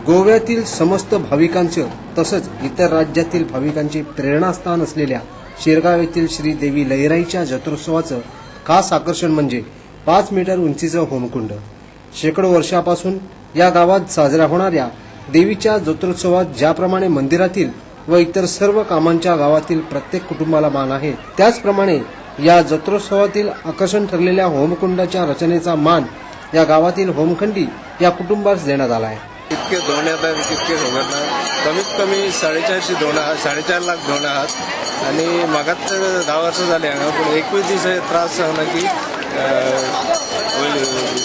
गोव्यातील समस्त भाविकांचे तसंच इतर राज्यातील भाविकांचे प्रेरणास्थान असलेल्या शिरगाव येथील श्री देवी लईराईच्या जत्रोत्सवाचं खास आकर्षण म्हणजे 5 मीटर उंचीचं होमकुंड। शेकडो वर्षापासून या गावात साजरा होणाऱ्या देवीच्या जत्रोत्सवात ज्याप्रमाणे मंदिरातील व इतर सर्व कामांच्या गावातील प्रत्येक कुटुंबाला मान आहे, त्याचप्रमाणे या जत्रोत्सवातील आकर्षण ठरलेल्या होमकुंडाच्या रचनेचा मान या गावातील होमखंडी या कुटुंबास देण्यात आला आहे। इतके धोंड येतात, इतके होणार कमीत कमी 4.5 लाख धोंड आहात आणि मागात 10 वर्ष झाले हांगा पूण 21 दीस त्रास सांगना की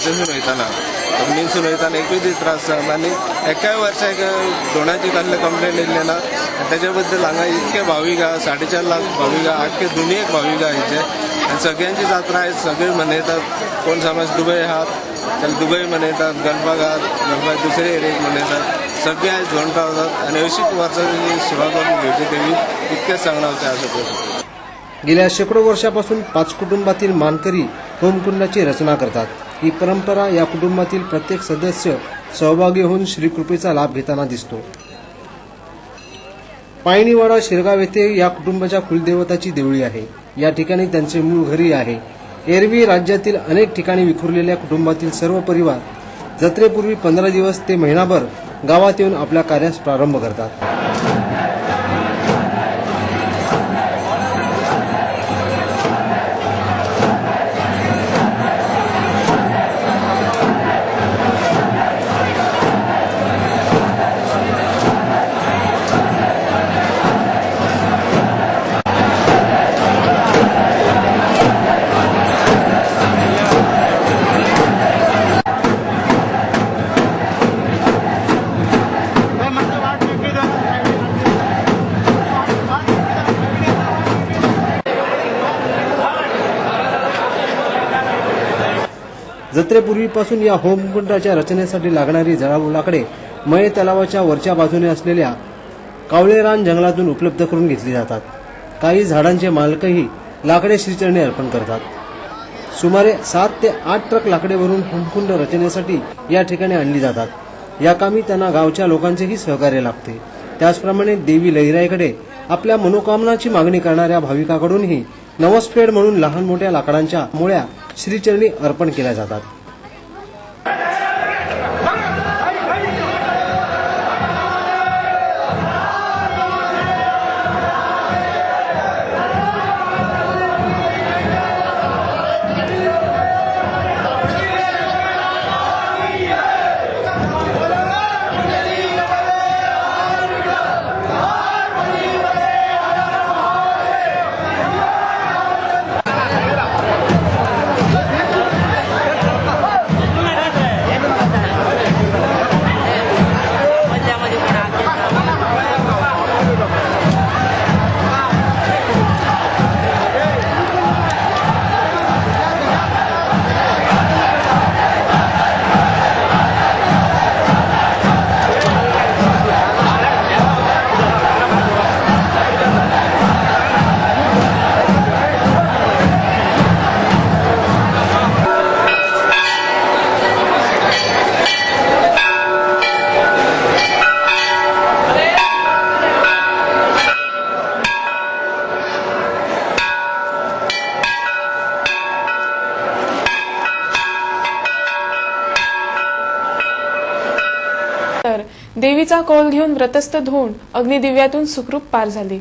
जसून वयताना मीनसून वयताना 21 दीस त्रास सांगना आणि एकाय वर्साक धोंडाची कसले कंप्लेंट येयल्ले ना। त्याच्या बद्दल हांगा इतके भाविक आहा, 4.5 लाख भाविक आहा, आख्खे दुनियेक भाविक आहा हेचे आणि सगळ्यांची जात्रा आहे, सगळे मनयतात। कोण समज दुबय आहात तर दुबई मनयतात, गणपाक आहात गणपाक दुसरे एरियेक मनयतात, सगळे आयज धोंड पावतात आणि अशीच वर्सांची सेवा करून घेवची देवी इतकेच सांगणार असं। गेल्या शेकडो वर्षापासून 5 कुटुंबातील मानकरी होमकुंडाची रचना करतात। ही परंपरा या कुटुंबातील प्रत्येक सदस्य सहभागी होऊन श्रीकृपेचा लाभ घेताना दिसतो। पायणीवाडा शिरगाव येथे या कुटुंबाच्या कुलदेवताची देवळी आहे। या ठिकाणी त्यांचे मूळ घरी आहे। एरवी राज्यातील अनेक ठिकाणी विखुरलेल्या कुटुंबातील सर्व परिवार जत्रेपूर्वी 15 दिवस ते महिनाभर गावात येऊन आपल्या कार्यास प्रारंभ करतात। जत्रेपूर्वीपासून या होमकुंडाच्या रचनेसाठी लागणारी जळाऊ लाकडे मये तलावाच्या वरच्या बाजूने असलेल्या कावळेरान जंगलातून उपलब्ध करून घेतली जातात। काही झाडांचे मालकही लाकडे श्रीचरणी अर्पण करतात। सुमारे 7 ते 8 ट्रक लाकडे भरून होमकुंड रचनेसाठी या ठिकाणी आणली जातात। या कामी त्यांना गावच्या लोकांचेही सहकार्य लागते। त्याचप्रमाणे देवी लईराईकडे आपल्या मनोकामनाची मागणी करणाऱ्या भाविकांकडूनही नवसफेड म्हणून लहान मोठ्या लाकडांच्या मुळ्या श्रीचरणी अर्पण केल्या जातात। देवीचा कौल घेऊन व्रतस्थ धोंड अग्निदिव्यातून सुखरूप पार झाले।